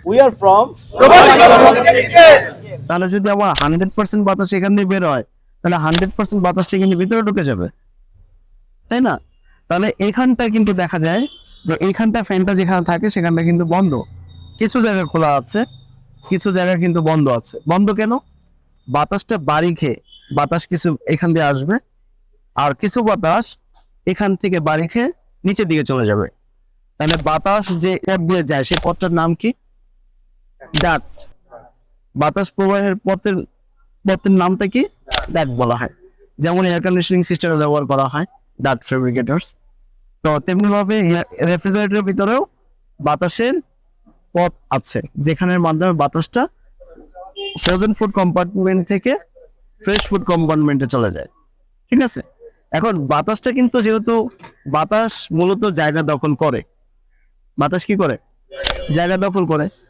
We are from তাহলে যদি আমার 100% বাতাস এখান দিয়ে বের হয়, তাহলে 100% বাতাসটা কিন্তু ভিতরে ঢুকে যাবে, তাই না? তাহলে এখানটা কিন্তু দেখা যায় যে এইখানটা ফ্যানটা যেখানে থাকে সেখানটা কিন্তু বন্ধ, কিছু জায়গা খোলা আছে, কিছু জায়গা কিন্তু বন্ধ আছে। বন্ধ কেন? বাতাসটা বাড়ি খেয়ে বাতাস কিছু এখান দিয়ে আসবে, আর কিছু বাতাস এখান থেকে বাড়ি খেয়ে নিচের দিকে চলে যাবে। তাহলে বাতাস যে পথ দিয়ে যায় সেই পথটার নাম কি? ডাক্ট। বাতাস প্রবাহের পথের নামটা কি? ডাক্ট বলা হয়। যেমন এয়ার কন্ডিশনিং সিস্টেমে ব্যবহার করা হয় ডাক্ট ফেব্রিকেটরস, তো তেমনি ভাবে রেফ্রিজারেটরের ভিতরেও বাতাসের পথ আছে, যেখানের মাধ্যমে বাতাসটা ফ্রোজেন ফুড কম্পার্টমেন্ট থেকে ফ্রেশ ফুড কম্পার্টমেন্টে চলে যায়। ঠিক আছে, এখন বাতাসটা কিন্তু যেহেতু বাতাস মূলত জায়গা দখল করে, বাতাস কি করে? জায়গা দখল করে।